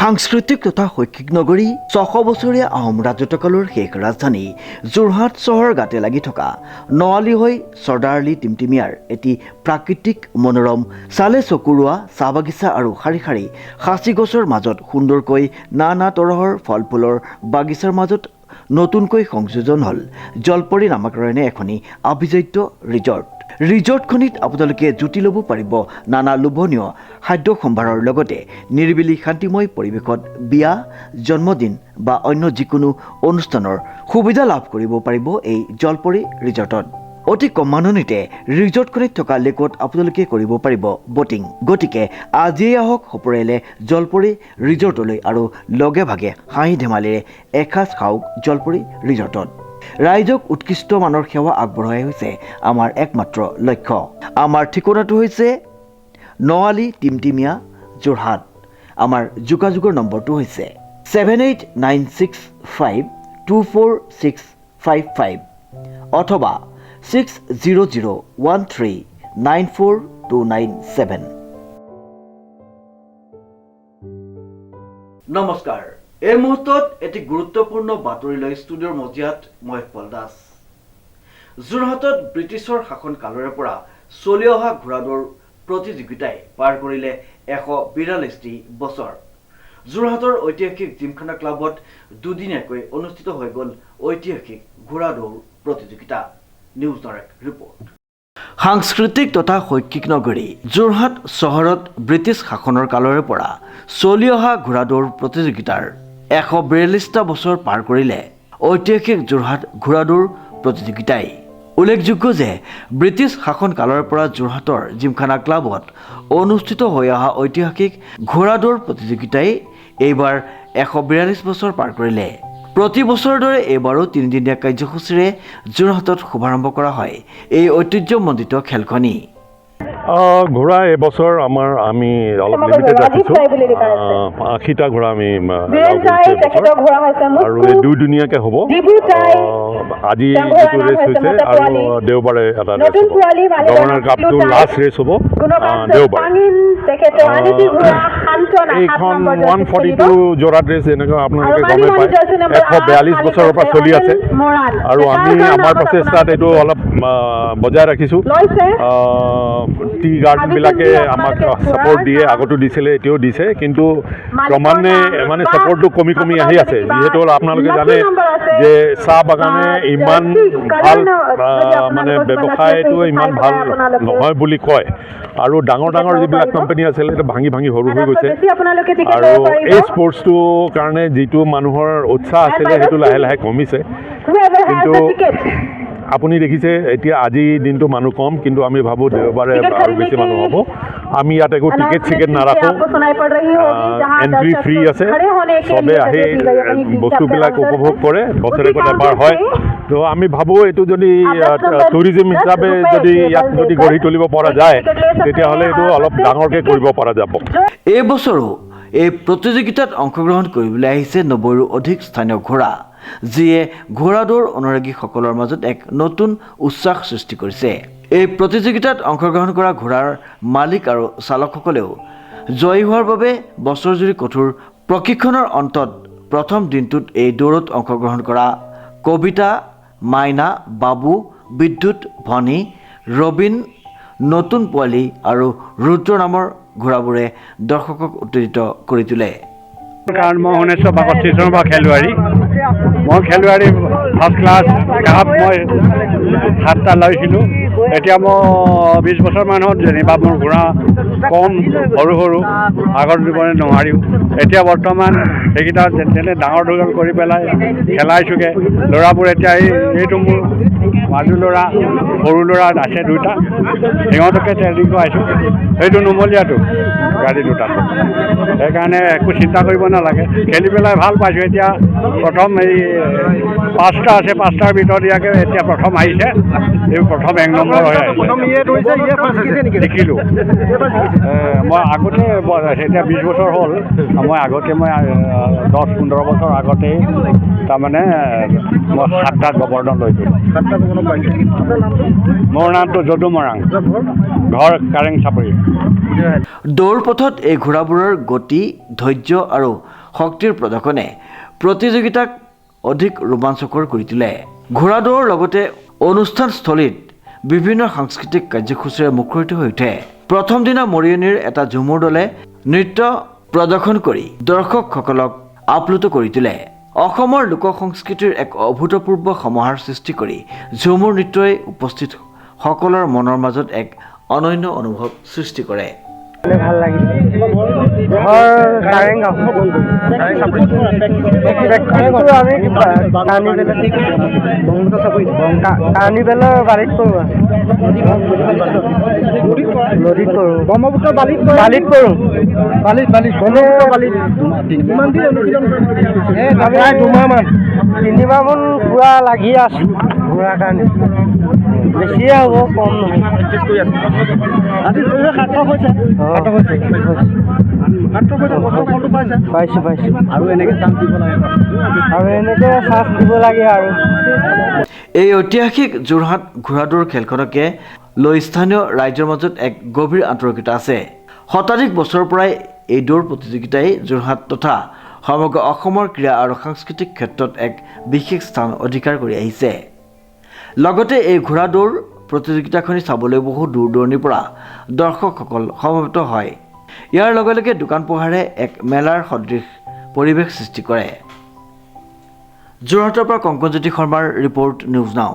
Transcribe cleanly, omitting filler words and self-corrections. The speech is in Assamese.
সাংস্কৃতিক তথা শৈক্ষিক নগৰী ৬০০ বছৰীয়া আহোম ৰাজত্বকালৰ শেষ ৰাজধানী যোৰহাট চহৰ গাতে লাগি থকা নৱালী হৈ চৰ্দাৰআলি টিমটিমিয়াৰ এটি প্ৰাকৃতিক মনোৰম চালে চকুৰোৱা চাহ বাগিচা আৰু শাৰী শাৰী সাঁচি গছৰ মাজত সুন্দৰকৈ নানা তৰহৰ ফল ফুলৰ বাগিচাৰ মাজত নতুনকৈ সংযোজন হ'ল জলপৰী নামাকৰণে এখনি আভিজাত্য ৰিজৰ্টখনিত আপোনালোকে জুতি ল'ব পাৰিব নানা লোভনীয় খাদ্য সম্ভাৰৰ লগতে নিৰিবিলি শান্তিময় পৰিৱেশত বিয়া জন্মদিন বা অন্য যিকোনো অনুষ্ঠানৰ সুবিধা লাভ কৰিব পাৰিব এই জলপৰী ৰিজৰ্টত অতি কম মাননিতে ৰিজৰ্টখনিত থকা লেকত আপোনালোকে কৰিব পাৰিব বটিং গতিকে আজিয়েই আহক সপৰিয়ালে জলপৰী ৰিজৰ্টলৈ আৰু লগে ভাগে হাঁহি ধেমালিৰে এসাঁজ খাওক জলপৰী ৰিজৰ্টত ৰাইজক উৎকৃষ্ট মানৰ সেৱা আগবঢ়াই হৈছে আমাৰ একমাত্ৰ লক্ষ্য আমাৰ ঠিকনাটো হৈছে নৱালী টিমটিমিয়া যোৰহাট আমাৰ যোগাযোগৰ নম্বৰটো হৈছে 7896524655 অথবা 6001394297 নমস্কাৰ এই মুহূৰ্তত এটি গুৰুত্বপূৰ্ণ বাতৰি লৈ ষ্টুডিঅ'ৰ মজিয়াত মই পল দাস যোৰহাটত ব্ৰিটিছৰ শাসন কালৰে পৰা চলি অহা ঘোঁৰাদৌৰ প্ৰতিযোগিতাই পাৰ কৰিলে ১৪২টি বছৰ যোৰহাটৰ ঐতিহাসিক জিমখানা ক্লাবত দুদিনীয়াকৈ অনুষ্ঠিত হৈ গ'ল ঐতিহাসিক ঘোঁৰাদৌৰ প্ৰতিযোগিতা নিউজ ডাইৰেক্ট ৰিপৰ্ট সাংস্কৃতিক তথা শৈক্ষিক নগৰী যোৰহাট চহৰত ব্ৰিটিছ শাসনৰ কালৰে পৰা চলি অহা ঘোঁৰাদৌৰ প্ৰতিযোগিতাৰ ১৪২টা বছৰ পাৰ কৰিলে ঐতিহাসিক যোৰহাট ঘোঁৰাদৌৰ প্ৰতিযোগিতাই উল্লেখযোগ্য যে ব্ৰিটিছ শাসন কালৰ পৰা যোৰহাটৰ জিমখানা ক্লাবত অনুষ্ঠিত হৈ অহা ঐতিহাসিক ঘোঁৰাদৌৰ প্ৰতিযোগিতাই এইবাৰ ১৪২ বছৰ পাৰ কৰিলে প্ৰতি বছৰৰ দৰে এইবাৰো তিনিদিনীয়া কাৰ্যসূচীৰে যোৰহাটত শুভাৰম্ভ কৰা হয় এই ঐতিহ্যমণ্ডিত খেলখনি ঘোঁৰা এবছৰ আমি অলপ লিমিটেড ৰাখিছোঁ ৮০টা ঘোঁৰা আমি আৰু এই দুদিনীয়াকৈ হ'ব আজি যিটো ৰেচ হৈছে আৰু দেওবাৰে এটা ৰেচ হ'ব গভৰ্ণৰ কাপটো লাষ্ট ৰেচ হ'ব দেওবাৰে এইখন 142 যোৰহাট ৰেচ এনেকৈ আপোনালোকে গমেই পায় ১৪২ বছৰৰ পৰা চলি আছে আৰু আমি আমাৰ প্ৰচেষ্টাত এইটো অলপ বজাই ৰাখিছোঁ টি গাৰ্ডবিলাকে আমাক ছাপোৰ্ট দিয়ে আগতো দিছিলে এতিয়াও দিছে কিন্তু ক্ৰমান্বয়ে মানে ছাপোৰ্টটো কমি কমি আহি আছে যিহেতু আপোনালোকে জানে যে চাহ বাগানে ইমান ভাল মানে ব্যৱসায়টো ইমান ভাল নহয় বুলি কয় আৰু ডাঙৰ ডাঙৰ যিবিলাক কোম্পানী আছিলে সেইটো ভাঙি ভাঙি সৰু হৈ গৈছে আৰু এই স্পৰ্টছটোৰ কাৰণে যিটো মানুহৰ উৎসাহ আছিলে সেইটো লাহে লাহে কমিছে কিন্তু আপুনি দেখিছে এতিয়া আজি দিনটো মানুহ কম কিন্তু আমি ভাবোঁ দেওবাৰে আৰু বেছি মানুহ হ'ব আমি ইয়াত একো টিকেট নাৰাখোঁ এণ্ট্ৰি ফ্ৰী আছে চবে আহি বস্তুবিলাক উপভোগ কৰে বছৰেকত এবাৰ হয় তো আমি ভাবোঁ এইটো যদি টুৰিজিম হিচাপে যদি ইয়াত যদি গঢ়ি তুলিব পৰা যায় তেতিয়াহ'লে এইটো অলপ ডাঙৰকৈ কৰিব পৰা যাব এই বছৰো এই প্ৰতিযোগিতাত অংশগ্ৰহণ কৰিবলৈ আহিছে ৯০ৰো অধিক স্থানীয় ঘোঁৰা যিয়ে ঘোঁৰাদৌৰ অনুৰাগীসকলৰ মাজত এক নতুন উৎসাহ সৃষ্টি কৰিছে এই প্ৰতিযোগিতাত অংশগ্ৰহণ কৰা ঘোঁৰাৰ মালিক আৰু চালকসকলেও জয়ী হোৱাৰ বাবে বছৰজুৰি কঠোৰ প্ৰশিক্ষণৰ অন্তত প্ৰথম দিনটোত এই দৌৰত অংশগ্ৰহণ কৰা কবিতা মাইনা বাবু বিদ্যুৎ ভনী ৰবীন নতুন পোৱালী আৰু ৰুদ্ৰ নামৰ ঘোঁৰাবোৰে দৰ্শকক উত্তেজিত কৰি তোলে কাৰণ মই ১৯৬২ চনৰ পৰা খেলুৱাৰী মই খেলুৱাৰী ফাৰ্ষ্ট ক্লাছ কাপ মই ৭টা লৈছিলোঁ এতিয়া মই ২০ বছৰমান হ'ল যেনিবা মোৰ ঘোঁৰা কম সৰু সৰু আগৰ জীৱনে নোৱাৰিও এতিয়া বৰ্তমান সেইকেইটা যেনে ডাঙৰ দীঘল কৰি পেলাই খেলাইছোগৈ ল'ৰাবোৰ এতিয়া এইটো মোৰ মাজু ল'ৰা সৰু ল'ৰা আছে দুটা সিহঁতকে ট্ৰেইনিং কৰাইছোঁ সেইটো নুমলীয়াটো গাড়ী দুটাত সেইকাৰণে একো চিন্তা কৰিব নালাগে খেলি পেলাই ভাল পাইছোঁ এতিয়া প্ৰথম এই 5টা আছে 5টাৰ ভিতৰত ইয়াকে এতিয়া প্ৰথম আহিছে এই প্ৰথম ১ নম্বৰ হৈ আহিছে দেখিলোঁ মই আগতে এতিয়া ২০ বছৰ হ'ল মই আগতে মই ১০-১৫ বছৰ আগতেই তাৰমানে মই 7টাত গোবৰ্ধন লৈছিলোঁ মোৰ নামটো যদু মৰাং ঘৰ কাৰেং চাপৰি দৌৰ পথত এই ঘোঁৰাবোৰৰ গতি ধৈৰ্য আৰু শক্তিৰ প্ৰদৰ্শনে প্ৰতিযোগিতাক অধিক ৰোমাঞ্চকৰ কৰি তোলে ঘোঁৰা দৌৰৰ লগতে অনুষ্ঠানস্থলীত বিভিন্ন সাংস্কৃতিক কাৰ্যসূচীৰে মুখৰিত হৈ উঠে প্ৰথম দিনা মৰিয়নিৰ এটা ঝুমুৰ দলে নৃত্য প্ৰদৰ্শন কৰি দৰ্শকসকলক আপ্লুত কৰি তোলে অসমৰ লোক সংস্কৃতিৰ এক অভূতপূৰ্ব সমাহাৰ সৃষ্টি কৰি ঝুমুৰ নৃত্যই উপস্থিত সকলৰ মনৰ মাজত এক অনন্য অনুভৱ সৃষ্টি কৰে ভাল লাগিছে কাৰ্নিভেলৰ বালিত কৰোঁ নদীত কৰোঁ ব্ৰহ্মপুত্ৰ বালিত কৰোঁ প্ৰায় 2-3মাহমান পুৰা লাগি আছে ঘোঁৰাৰ কাৰণে বেছিয়ে হ'ব কম পাইছোঁ আৰু এনেকৈ চান্স দিব লাগে আৰু এই ঐতিহাসিক যোৰহাট ঘোঁৰাদৌৰ খেলখনকে লৈ স্থানীয় ৰাইজৰ মাজত এক গভীৰ আন্তৰিকতা আছে শতাধিক বছৰৰ পৰাই এই দৌৰ প্ৰতিযোগিতাই যোৰহাট তথা সমগ্ৰ অসমৰ ক্ৰীড়া আৰু সাংস্কৃতিক ক্ষেত্ৰত এক বিশেষ স্থান অধিকাৰ কৰি আহিছে লগতে এই ঘোঁৰা দৌৰ প্ৰতিযোগিতাখনি চাবলৈ বহু দূৰ দূৰণিৰ পৰা দৰ্শকসকল সমবেত হয় ইয়াৰ লগে লগে দোকান পোহাৰে এক মেলাৰ সদৃশ পৰিৱেশ সৃষ্টি কৰে যোৰহাটৰ পৰা কংকনজ্যোতি শৰ্মাৰ ৰিপৰ্ট নিউজ নাও